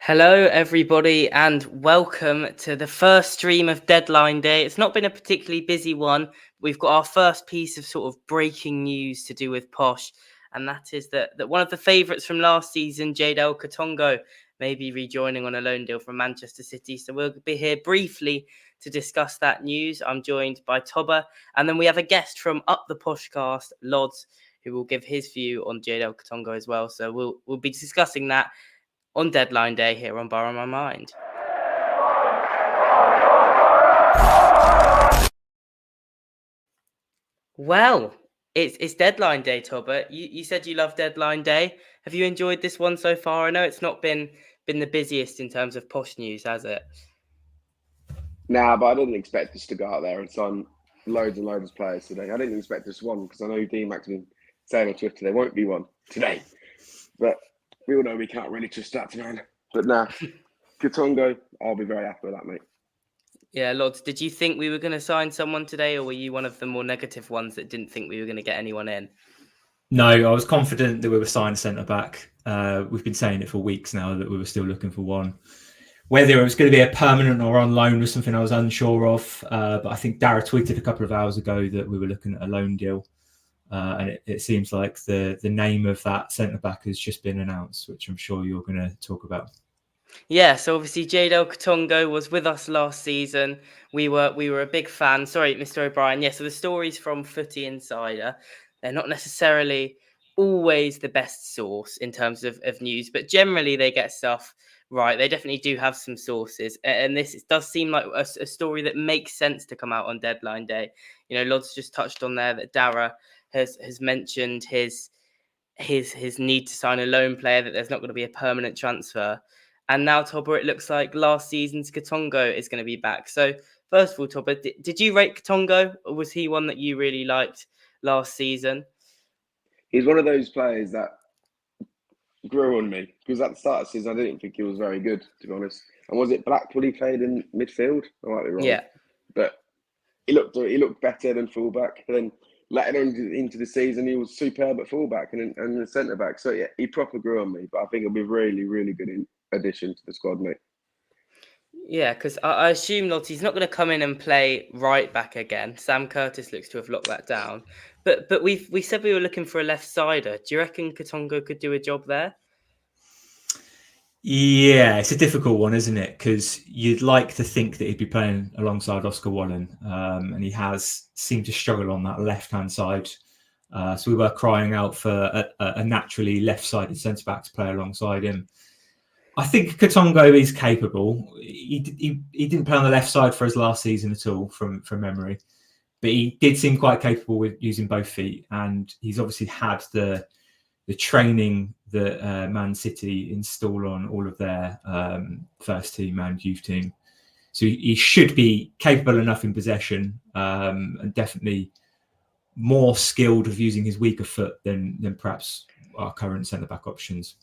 Hello, everybody, and welcome to the first stream of Deadline Day. It's not been a particularly busy one. We've got our first piece of sort of breaking news to do with Posh, and that is that one of the favourites from last season, Jadel Katongo, may be rejoining on a loan deal from Manchester City. So we'll be here briefly to discuss that news. I'm joined by Tobber, and then we have a guest from Up the Poshcast, Lods, who will give his view on Jadel Katongo as well. So we'll be discussing that on Deadline Day here on Borrow My Mind. Well, it's Deadline Day, Tobber. You said you love Deadline Day. Have you enjoyed this one so far? I know it's not been the busiest in terms of posh news, has it? Nah, but I didn't expect us to go out there and sign loads and loads of players today. I didn't expect us one because I know D-Mac's been saying on Twitter there won't be one today. But we all know we can't really trust that man. But nah, Katongo, I'll be very happy with that, mate. Yeah, Lods, did you think we were going to sign someone today, or were you one of the more negative ones that didn't think we were going to get anyone in? No, I was confident that we were signing centre-back. We've been saying it for weeks now that we were still looking for one. Whether it was going to be a permanent or on loan was something I was unsure of. But I think Dara tweeted a couple of hours ago that we were looking at a loan deal. And it seems like the name of that centre-back has just been announced, which I'm sure you're going to talk about. Yeah, so obviously Jadel Katongo was with us last season. We were a big fan. Sorry, Mr. O'Brien. Yeah, so the stories from Footy Insider, they're not necessarily always the best source in terms of news, but generally they get stuff right. They definitely do have some sources. And this does seem like a story that makes sense to come out on Deadline Day. You know, Lods just touched on there that Dara has mentioned his need to sign a loan player, that there's not going to be a permanent transfer. And now, Tobber, it looks like last season's Katongo is going to be back. So, first of all, Tobber, did you rate Katongo, or was he one that you really liked last season? He's one of those players that grew on me because at the start of the season I didn't think he was very good, to be honest. And was it Blackpool he played in midfield? I might be wrong. Yeah. But he looked better than fullback. And then later on into the season, he was superb at fullback and the centre back. So yeah, he proper grew on me. But I think he'll be really, really good addition to the squad, mate. Yeah, because I assume Lottie's not going to come in and play right back again. Sam Curtis looks to have locked that down. But we said we were looking for a left sider. Do you reckon Katongo could do a job there? Yeah, it's a difficult one, isn't it? Because you'd like to think that he'd be playing alongside Oscar Wallen, and he has seemed to struggle on that left-hand side. So we were crying out for a naturally left-sided centre-back to play alongside him. I think Katongo is capable. He didn't play on the left side for his last season at all, from memory, but he did seem quite capable with using both feet, and he's obviously had the training that Man City install on all of their first team and youth team. So he should be capable enough in possession, and definitely more skilled of using his weaker foot than perhaps our current centre-back options.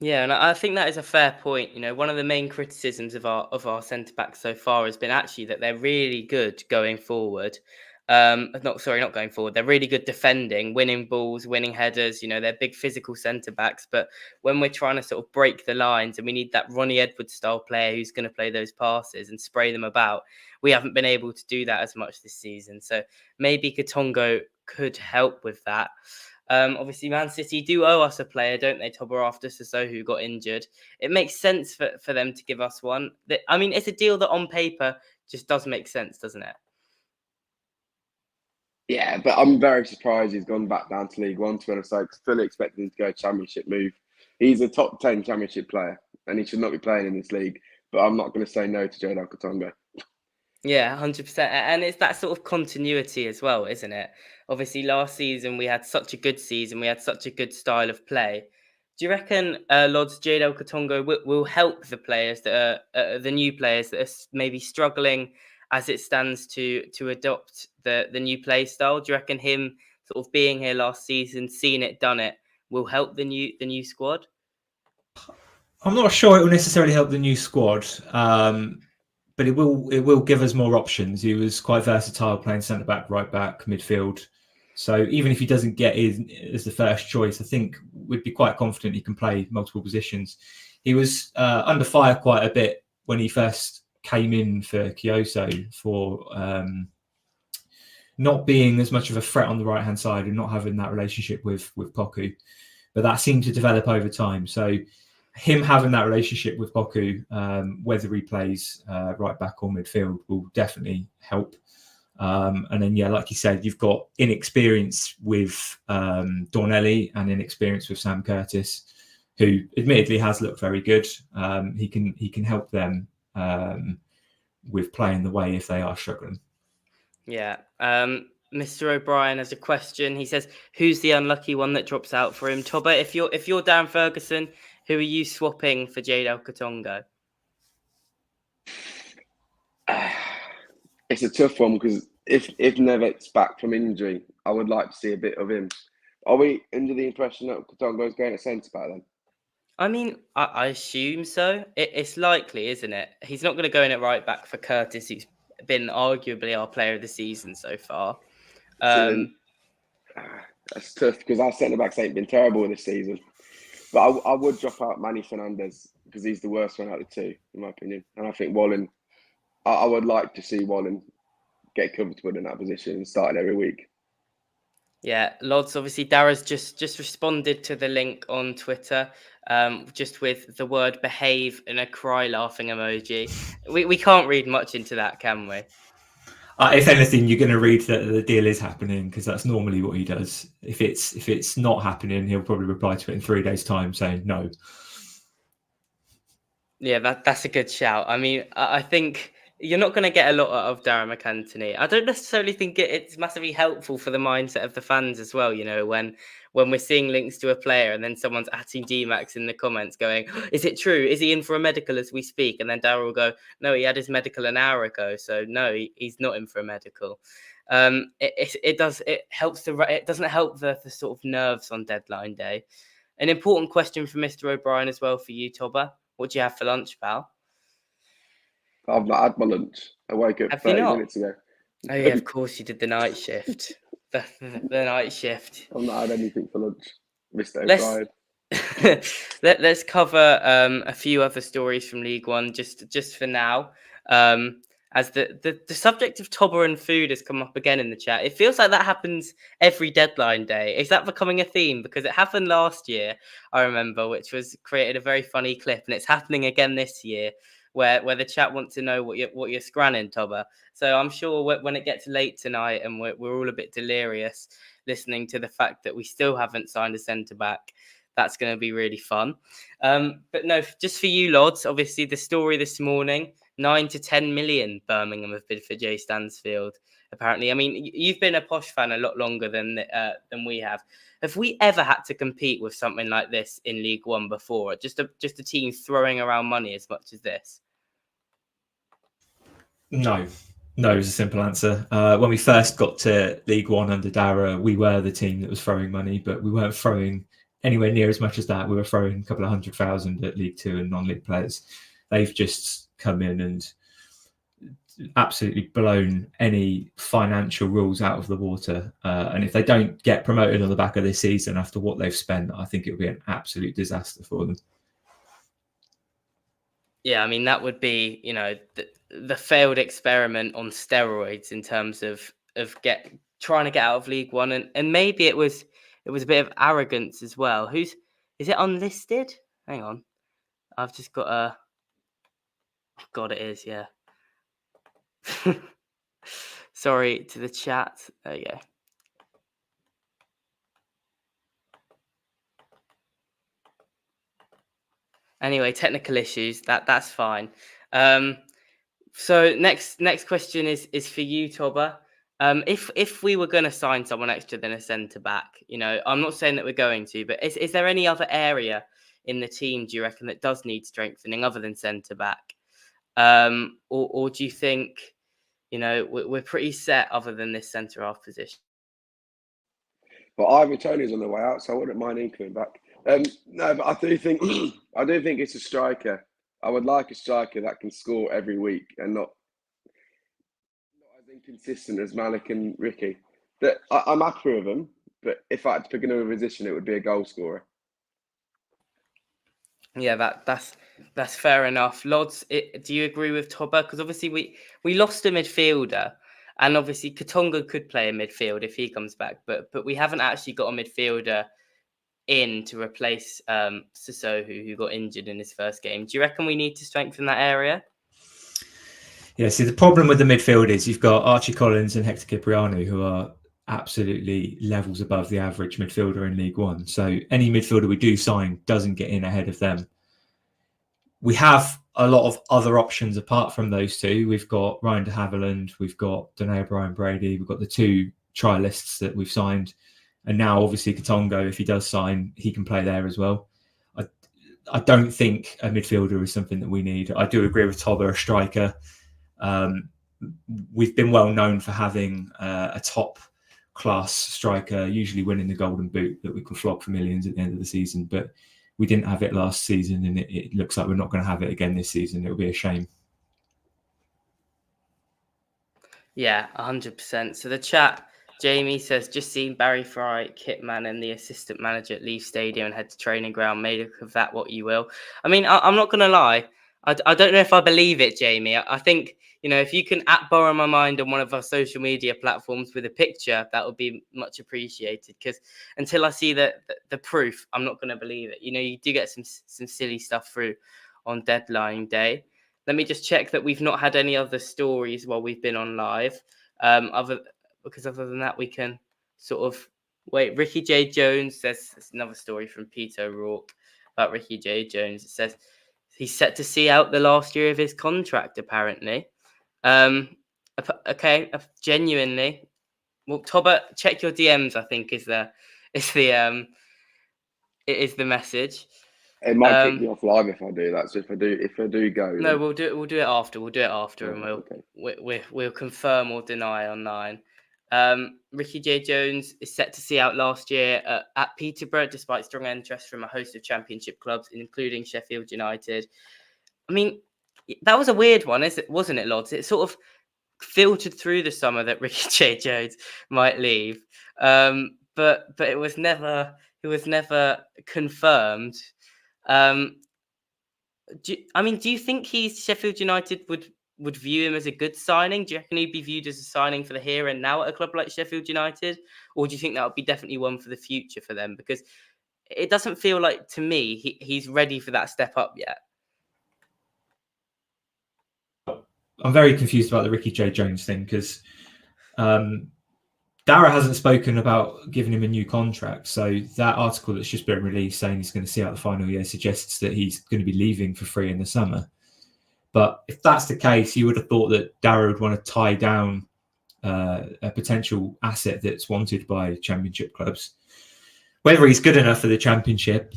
Yeah, and I think that is a fair point. You know, one of the main criticisms of our centre backs so far has been actually that they're really good going forward. Not going forward. They're really good defending, winning balls, winning headers. You know, they're big physical centre backs. But when we're trying to sort of break the lines and we need that Ronnie Edwards style player who's going to play those passes and spray them about, we haven't been able to do that as much this season. So maybe Katongo could help with that. Obviously, Man City do owe us a player, don't they, Tobber, after Sissoko, who got injured. It makes sense for them to give us one. I mean, it's a deal that on paper just does make sense, doesn't it? Yeah, but I'm very surprised he's gone back down to League One, to be honest. I fully expected him to go Championship move. He's a top 10 Championship player, and he should not be playing in this league. But I'm not going to say no to Jadel Katongo. Yeah, 100%. And it's that sort of continuity as well, isn't it? Obviously, last season we had such a good season. We had such a good style of play. Do you reckon Lods Jadel Katongo will help the players that are the new players that are maybe struggling as it stands to adopt the new play style? Do you reckon him sort of being here last season, seeing it, done it, will help the new squad? I'm not sure it will necessarily help the new squad, but it will give us more options. He was quite versatile, playing centre back, right back, midfield. So even if he doesn't get in as the first choice, I think we'd be quite confident he can play multiple positions. he was under fire quite a bit when he first came in for Kyoto for not being as much of a threat on the right hand side and not having that relationship with Poku, but that seemed to develop over time. So him having that relationship with Poku, whether he plays right back or midfield, will definitely help. And then, yeah, like you said, you've got inexperience with Dornelli and inexperience with Sam Curtis, who admittedly has looked very good. He can help them with playing the way if they are struggling. Yeah. Mr. O'Brien has a question. He says, "Who's the unlucky one that drops out for him?" Tobba, if you're Dan Ferguson, who are you swapping for Jadel Katongo? It's a tough one because if Nevet's back from injury, I would like to see a bit of him. Are we under the impression that Katongo is going at centre back then? I mean, I assume so. It's likely, isn't it? He's not going to go in at right back for Curtis, who's been arguably our player of the season so far. That's tough because our centre backs ain't been terrible this season. But I would drop out Manny Fernandez because he's the worst one out of the two, in my opinion. And I think Wallen, I would like to see Wallen get comfortable in that position and start every week. Yeah, Lods, obviously Dara's just responded to the link on Twitter, just with the word behave and a cry laughing emoji. We can't read much into that, can we? If anything, you're going to read that the deal is happening because that's normally what he does. If it's not happening, he'll probably reply to it in 3 days' time saying no. Yeah, that's a good shout. I mean, I think you're not going to get a lot out of Darren McAntony. I don't necessarily think it's massively helpful for the mindset of the fans as well. You know, when we're seeing links to a player and then someone's atting DMAX in the comments going, "Is it true? Is he in for a medical as we speak?" And then Darren will go, "No, he had his medical an hour ago, so no, he's not in for a medical." It doesn't help the sort of nerves on deadline day. An important question for Mr. O'Brien as well for you, Tobba. What do you have for lunch, pal? I've not had my lunch. I woke up Have you 30 not? minutes ago. Oh yeah, of course you did the night shift. The night shift. I've not had anything for lunch, Mr. O'Brien. Let's cover a few other stories from League One just for now. As the subject of Tobber and food has come up again in the chat. It feels like that happens every deadline day. Is that becoming a theme? Because it happened last year, I remember, which was created a very funny clip, and it's happening again this year, where the chat want to know what you're scranning, Tobber. So I'm sure when it gets late tonight and we're all a bit delirious listening to the fact that we still haven't signed a centre back, that's going to be really fun. But no, just for you, Lods, obviously the story this morning, 9 to 10 million Birmingham have bid for Jay Stansfield, apparently. I mean, you've been a Posh fan a lot longer than we have. Have we ever had to compete with something like this in League One before? Just a team throwing around money as much as this? No is a simple answer. When we first got to League One under Dara, we were the team that was throwing money, but we weren't throwing anywhere near as much as that. We were throwing a couple of 100,000 at League Two and non-league players. They've just come in and absolutely blown any financial rules out of the water. And if they don't get promoted on the back of this season after what they've spent, I think it would be an absolute disaster for them. Yeah, I mean, that would be, the failed experiment on steroids in terms of trying to get out of League One. And maybe it was a bit of arrogance as well. Is it unlisted? Hang on. I've just got a... God, it is, yeah. Sorry to the chat. There you go. Anyway, technical issues. That's fine. So next question is for you, Tobba. If we were going to sign someone extra than a centre back, I'm not saying that we're going to, but is there any other area in the team, do you reckon, that does need strengthening other than centre back? Or do you think, we're pretty set other than this centre half position? Well, Ivan Toney's on the way out, so I wouldn't mind him coming back. No, but I do think it's a striker. I would like a striker that can score every week and not as inconsistent as Malik and Ricky. I'm happy with them, but if I had to pick another position, it would be a goal scorer. Yeah, that's fair enough. Lods, do you agree with Tobber? Because obviously we lost a midfielder, and obviously Katongo could play a midfield if he comes back, but we haven't actually got a midfielder in to replace Sissoko, who got injured in his first game. Do you reckon we need to strengthen that area? Yeah, see, the problem with the midfield is you've got Archie Collins and Hector Cipriano, who are absolutely levels above the average midfielder in League One. So any midfielder we do sign doesn't get in ahead of them. We have a lot of other options apart from those two. We've got Ryan de Havilland, we've got Danae Brian Brady, we've got the two trialists that we've signed. And now, obviously, Katongo, if he does sign, he can play there as well. I don't think a midfielder is something that we need. I do agree with Tobber, a striker. We've been well known for having a top class striker, usually winning the Golden Boot, that we can flog for millions at the end of the season. But we didn't have it last season, and it looks like we're not going to have it again this season. It'll be a shame. Yeah, 100%. So the chat, Jamie says, just seen Barry Fry, Kitman, and the assistant manager at Leaf Stadium and head to training ground. Made of that what you will. I mean, I'm not going to lie. I don't know if I believe it, Jamie. I think, if you can borrow my mind on one of our social media platforms with a picture, that would be much appreciated. Because until I see the proof, I'm not going to believe it. You do get some silly stuff through on deadline day. Let me just check that we've not had any other stories while we've been on live. Other than that, we can sort of wait. Ricky J. Jones says, it's another story from Peter O'Rourke about Ricky J. Jones. It says he's set to see out the last year of his contract, apparently. Okay, genuinely. Well, Tobber, check your DMs, I think is the message. It might kick me off live if I do that. So if I do go, no, then... we'll do it after. We'll do it after, and we'll confirm or deny online. Ricky J. Jones is set to see out last year at Peterborough, despite strong interest from a host of Championship clubs, including Sheffield United. I mean, that was a weird one, wasn't it, Lods? It sort of filtered through the summer that Ricky J. Jones might leave, but it was never confirmed. Do you think Sheffield United would view him as a good signing? Do you reckon he'd be viewed as a signing for the here and now at a club like Sheffield United? Or do you think that would be definitely one for the future for them? Because it doesn't feel like, to me, he's ready for that step up yet. I'm very confused about the Ricky J. Jones thing because Dara hasn't spoken about giving him a new contract. So that article that's just been released saying he's going to see out the final year suggests that he's going to be leaving for free in the summer. But if that's the case, you would have thought that Dara would want to tie down a potential asset that's wanted by Championship clubs. Whether he's good enough for the Championship,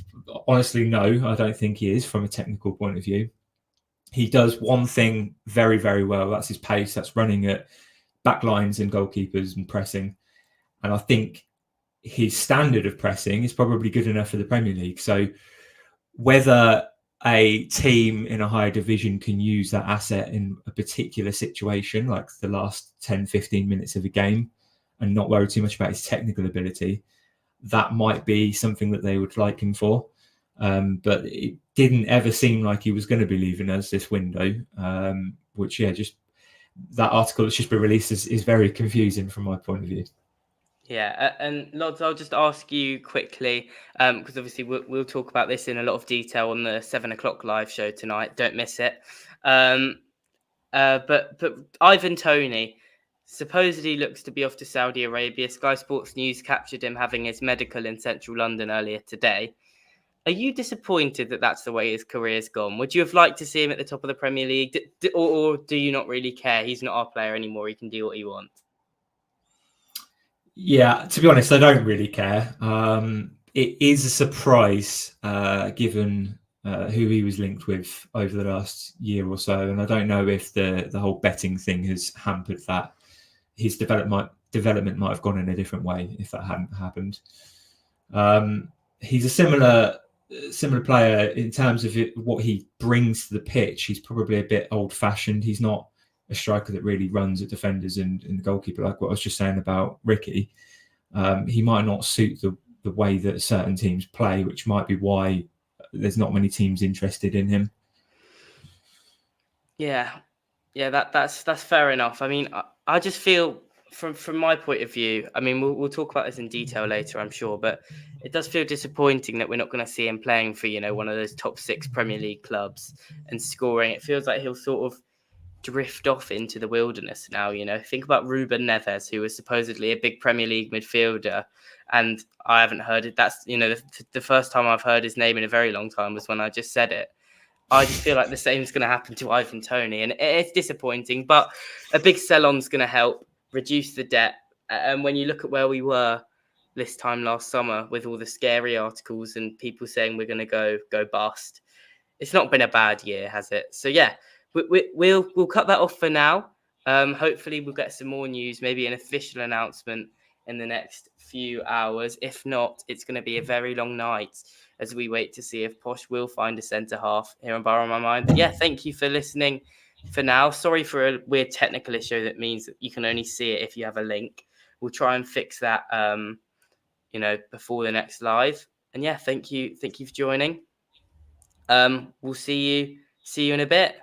honestly, no, I don't think he is from a technical point of view. He does one thing very, very well. That's his pace. That's running at backlines and goalkeepers and pressing. And I think his standard of pressing is probably good enough for the Premier League. So whether a team in a higher division can use that asset in a particular situation, like the last 10, 15 minutes of a game, and not worry too much about his technical ability, that might be something that they would like him for. But it didn't ever seem like he was going to be leaving us this window, which, just that article that's just been released is very confusing from my point of view. Yeah, and Lods, I'll just ask you quickly, because obviously we'll talk about this in a lot of detail on the 7:00 live show tonight. Don't miss it. But Ivan Toney supposedly looks to be off to Saudi Arabia. Sky Sports News captured him having his medical in central London earlier today. Are you disappointed that that's the way his career's gone? Would you have liked to see him at the top of the Premier League? Or do you not really care? He's not our player anymore. He can do what he wants. Yeah, to be honest, I don't really care. It is a surprise given who he was linked with over the last year or so. And I don't know if the whole betting thing has hampered that. His development might have gone in a different way if that hadn't happened. He's a similar player in terms of what he brings to the pitch. He's probably a bit old-fashioned. He's not a striker that really runs at defenders and the goalkeeper, like what I was just saying about Ricky. He might not suit the way that certain teams play, which might be why there's not many teams interested in him. Yeah, that's fair enough. I mean, I just feel from my point of view. I mean, we'll talk about this in detail later, I'm sure, but it does feel disappointing that we're not going to see him playing for one of those top 6 Premier League clubs and scoring. It feels like he'll sort of drift off into the wilderness now. Think about Ruben Neves, who was supposedly a big Premier League midfielder, and I haven't heard it. That's the first time I've heard his name in a very long time was when I just said it. I just feel like the same is going to happen to Ivan Toney, and it's disappointing. But a big sell-on is going to help reduce the debt. And when you look at where we were this time last summer with all the scary articles and people saying we're going to go bust, it's not been a bad year, has it? So yeah, we'll cut that off for now. Hopefully we'll get some more news, maybe an official announcement in the next few hours. If not, it's going to be a very long night as we wait to see if Posh will find a centre half here on Borough on My Mind. But yeah, thank you for listening for now. Sorry for a weird technical issue that means that you can only see it if you have a link. We'll try and fix that before the next live. And yeah, thank you for joining. We'll see you in a bit.